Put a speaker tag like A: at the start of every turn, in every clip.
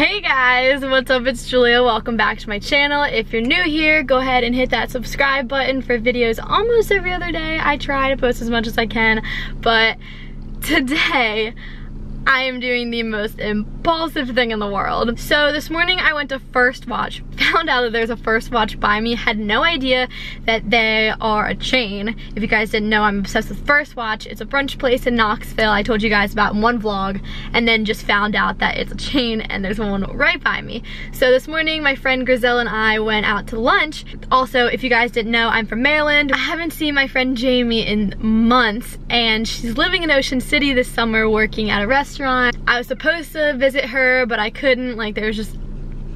A: Hey guys, what's up? It's Julia. Welcome back to my channel. If you're new here, go ahead and hit that subscribe button for videos almost every other day. I try to post as much as I can, but today I am doing the most impulsive thing in the world. So this morning I went to First Watch, found out that there's a First Watch by me, had no idea that they are a chain. If you guys didn't know, I'm obsessed with First Watch. It's a brunch place in Knoxville I told you guys about in one vlog, and then just found out that it's a chain and there's one right by me. So this morning my friend Grizel and I went out to lunch. Also, if you guys didn't know, I'm from Maryland. I haven't seen my friend Jaymie in months, and she's living in Ocean City this summer working at a restaurant. I was supposed to visit her, but I couldn't. Like, there was just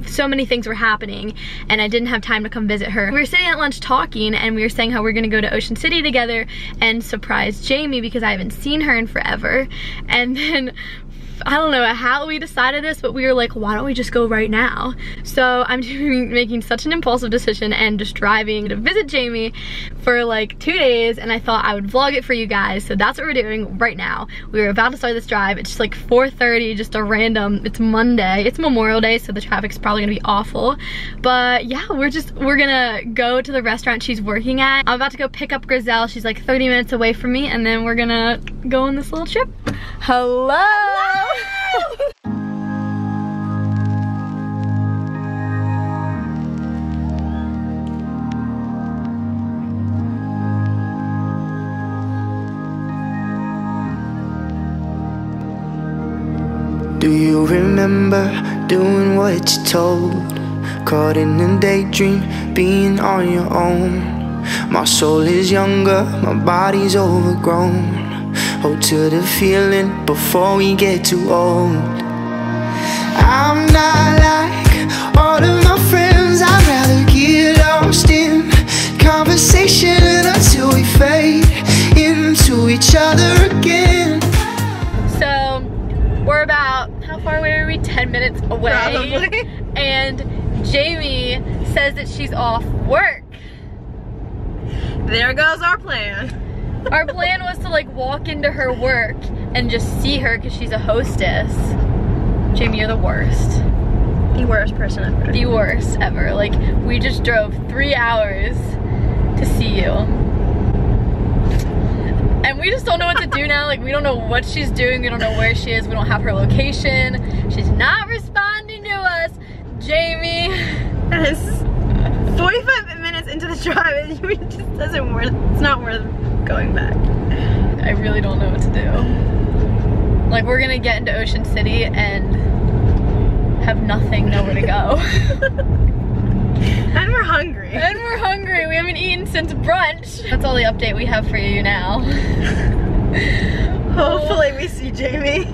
A: so many things were happening and I didn't have time to come visit her. We were sitting at lunch talking and we were saying how we're gonna go to Ocean City together and surprise Jaymie because I haven't seen her in forever. And then I don't know how we decided this, but we were like, why don't we just go right now? So I'm making such an impulsive decision and just driving to visit Jaymie for like 2 days, and I thought I would vlog it for you guys. So that's what we're doing right now. We were about to start this drive. It's just like 4:30, just a random, it's Monday. It's Memorial Day, so the traffic's probably gonna be awful. But yeah, we're gonna go to the restaurant she's working at. I'm about to go pick up Grizel. She's like 30 minutes away from me, and then we're gonna go on this little trip. Hello!
B: Do you remember doing what you told? Caught in a daydream, being on your own. My soul is younger, my body's overgrown. Hold to the feeling before we get too old. I'm not like all of my friends. I'd rather get lost in conversation until we fade into each other again.
A: So we're about, how far away are we? 10 minutes away.
C: Probably.
A: And Jaymie says that she's off work.
C: There goes our plan.
A: Our plan was to like walk into her work and just see her because she's a hostess. Jaymie, you're the worst.
C: The worst person ever.
A: The worst ever. Like, we just drove 3 hours to see you. And we just don't know what to do now. Like, we don't know what she's doing. We don't know where she is. We don't have her location. She's not responding to us. Jaymie.
C: And it's 45 minutes into the drive and it just doesn't worth, it's not worth going back.
A: I really don't know what to do. Like, we're gonna get into Ocean City and have nothing, nowhere to go.
C: And we're hungry.
A: And we're hungry. We haven't eaten since brunch. That's all the update we have for you now.
C: Hopefully we see Jaymie.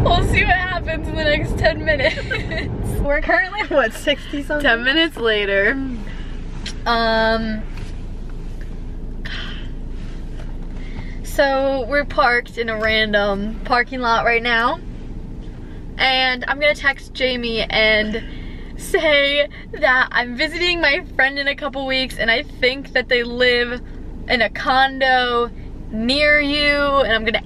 A: We'll see what happens in the next 10 minutes.
C: We're currently, what, 60 something?
A: 10 minutes later. So we're parked in a random parking lot right now. And I'm gonna text Jaymie and say that I'm visiting my friend in a couple weeks and I think that they live in a condo near you, and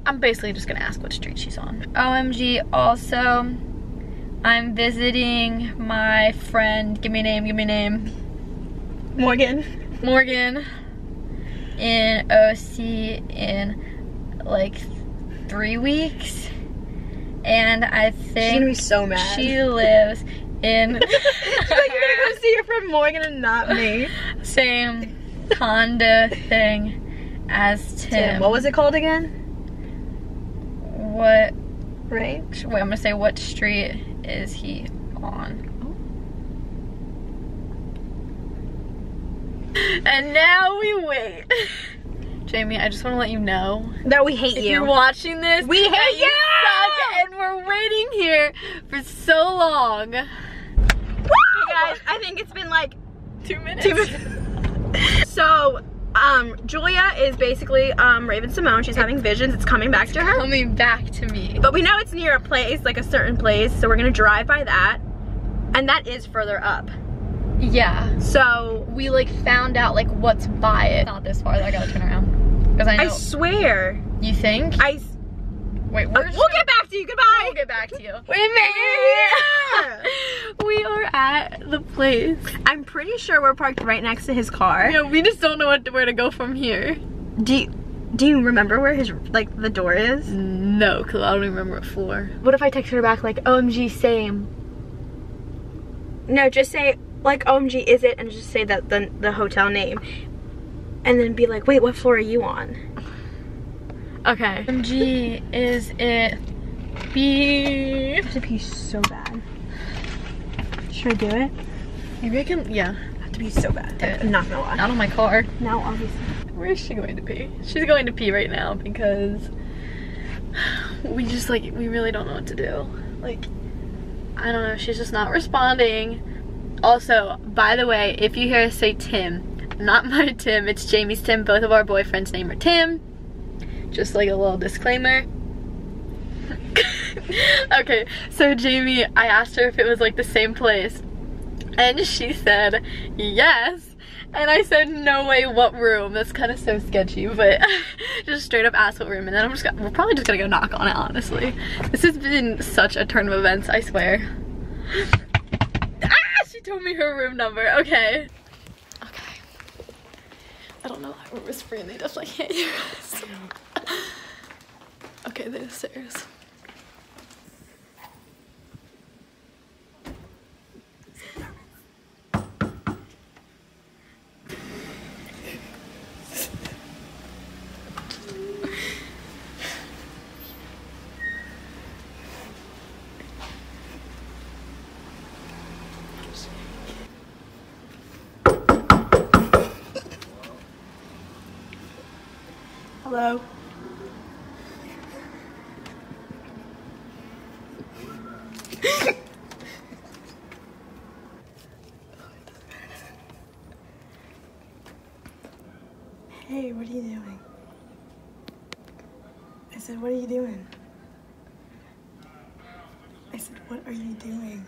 A: I'm basically just gonna ask what street she's on. OMG, also, I'm visiting my friend, give me a name.
C: Morgan.
A: In OC in like 3 weeks. And I think
C: she's gonna be so mad.
A: She lives in
C: like, you're gonna go see your friend Morgan and not me.
A: Same condo thing as Tim.
C: What was it called again?
A: What?
C: Right?
A: Wait, I'm gonna say, what street is he on? And now we wait. Jaymie, I just want to let you know
C: that we hate
A: if
C: you.
A: If you're watching this,
C: we hate you!
A: Suck, and we're waiting here for so long.
C: Hey guys, I think it's been like
A: 2 minutes.
C: So, Julia is basically Raven Simone. She's having visions. It's coming back to her.
A: Coming back to me.
C: But we know it's near a place, like a certain place, so we're gonna drive by that. And that is further up.
A: Yeah.
C: So
A: we like found out like what's by it. Not this far. I gotta turn around. Because I know.
C: I swear.
A: You think?
C: Wait,
A: we'll
C: get back to you. Goodbye.
A: We'll get back to you. We made it! place.
C: I'm pretty sure we're parked right next to his car.
A: Yeah, we just don't know where to go from here.
C: Do you remember where his, like, the door is?
A: No clue. I don't even remember what floor. What if I text her back like, OMG, same?
C: No, just say, like, OMG, is it? And just say that the hotel name. And then be like, wait, what floor are you on?
A: Okay. OMG, is it B?
C: I have to pee so bad. Should I do it?
A: Maybe I can, yeah.
C: I have to pee so bad.
A: Do it.
C: I'm not gonna lie.
A: Not on my car.
C: No, obviously.
A: Where is she going to pee? She's going to pee right now because we just like, we really don't know what to do. Like, I don't know, she's just not responding. Also, by the way, if you hear us say Tim, not my Tim, it's Jamie's Tim. Both of our boyfriends' name are Tim. Just like a little disclaimer. Okay, so Jaymie, I asked her if it was like the same place. And she said, yes. And I said, no way, what room? That's kind of so sketchy, but just straight up asked what room. And then we're probably just gonna go knock on it, honestly. This has been such a turn of events, I swear. Ah, she told me her room number, okay. Okay. I don't know that room is free and they definitely can't hear us. Okay, there's the stairs.
C: Hello? Hey, what are you doing? I said, what are you doing? I said, what are you doing?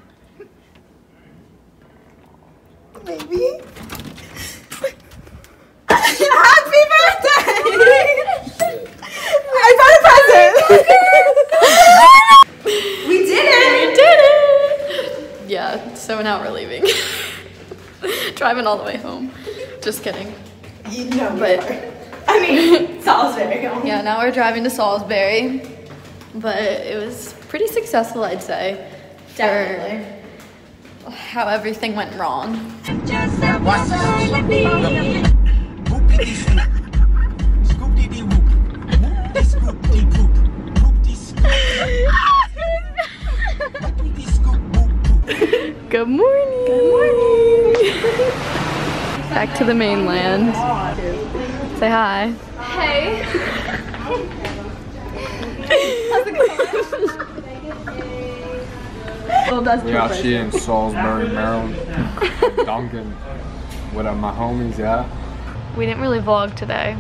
C: Baby? Happy birthday! I bought a present! We did it!
A: We did it! Yeah, so now we're leaving. Driving all the way home. Just kidding.
C: You know,
A: But
C: I mean, Salisbury.
A: yeah, now we're driving to Salisbury. But it was pretty successful, I'd say.
C: Definitely.
A: For how everything went wrong. Good morning. Good morning. Back to the mainland. Say hi. Hey.
D: Yeah, she in Salisbury, Maryland. Duncan. What up, my homies, yeah?
A: We didn't really vlog today.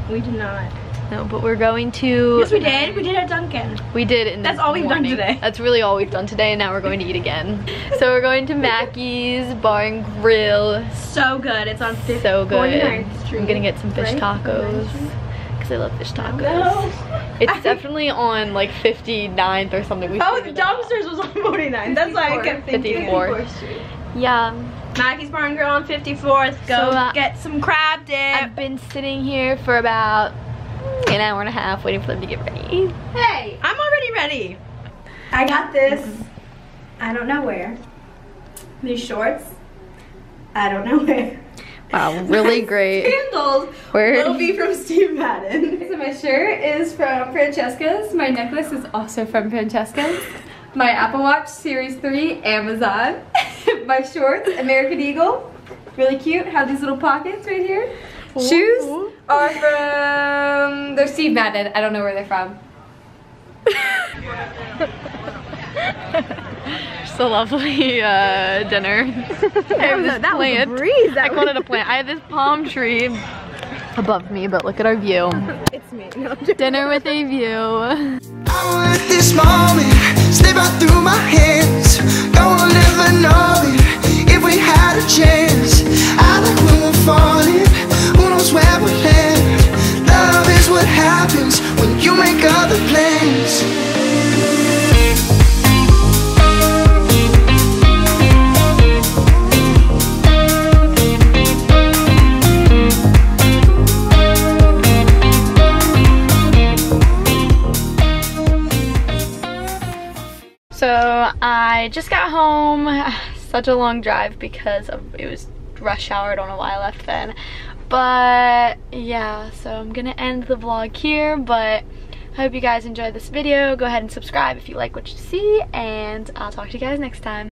C: We did not.
A: No, but we're going to...
C: Yes, we did. We did at Dunkin'.
A: We did in the
C: That's all we've done today.
A: That's really all we've done today, and now we're going to eat again. So we're going to Mackey's Bar and Grill.
C: So good. It's on 50th.
A: So good.
C: 49th Street.
A: I'm gonna get some fish
C: Right?
A: tacos because I love fish tacos.
C: No.
A: It's definitely on like 59th or something. We
C: Oh, the
A: figured it out.
C: dumpsters was on 49. That's why I kept thinking.
A: 54. Yeah.
C: Mackey's Bar and Grill on 54th. Go
A: So,
C: get some crab dip.
A: I've been sitting here for about an hour and a half waiting for them to get ready.
C: Hey, I'm already ready. I got this. I don't know where. These shorts. I don't know where.
A: Wow, really great.
C: Sandals
A: Where?
C: will be from Steve Madden.
E: So my shirt is from Francesca's. My necklace is also from Francesca's. My Apple Watch Series 3, Amazon. My shorts, American Eagle. Really cute. Have these little pockets right here. Shoes are from, they're Steve Madden. I don't know where they're from.
A: Just a lovely dinner.
C: That was a breeze.
A: I called it a plant. I have this palm tree above me, but look at our view.
C: It's me. No, I'm joking.
A: Dinner with a view.
B: I won't let this moment slip out through my hands. Don't ever know it if we had a chance. I like when we're falling, who knows where we'll land. Love is what happens when you make other plans.
A: I just got home. Such a long drive because it was rush hour. I don't know why I left then. But yeah, so I'm gonna end the vlog here, but I hope you guys enjoyed this video. Go ahead and subscribe if you like what you see, and I'll talk to you guys next time.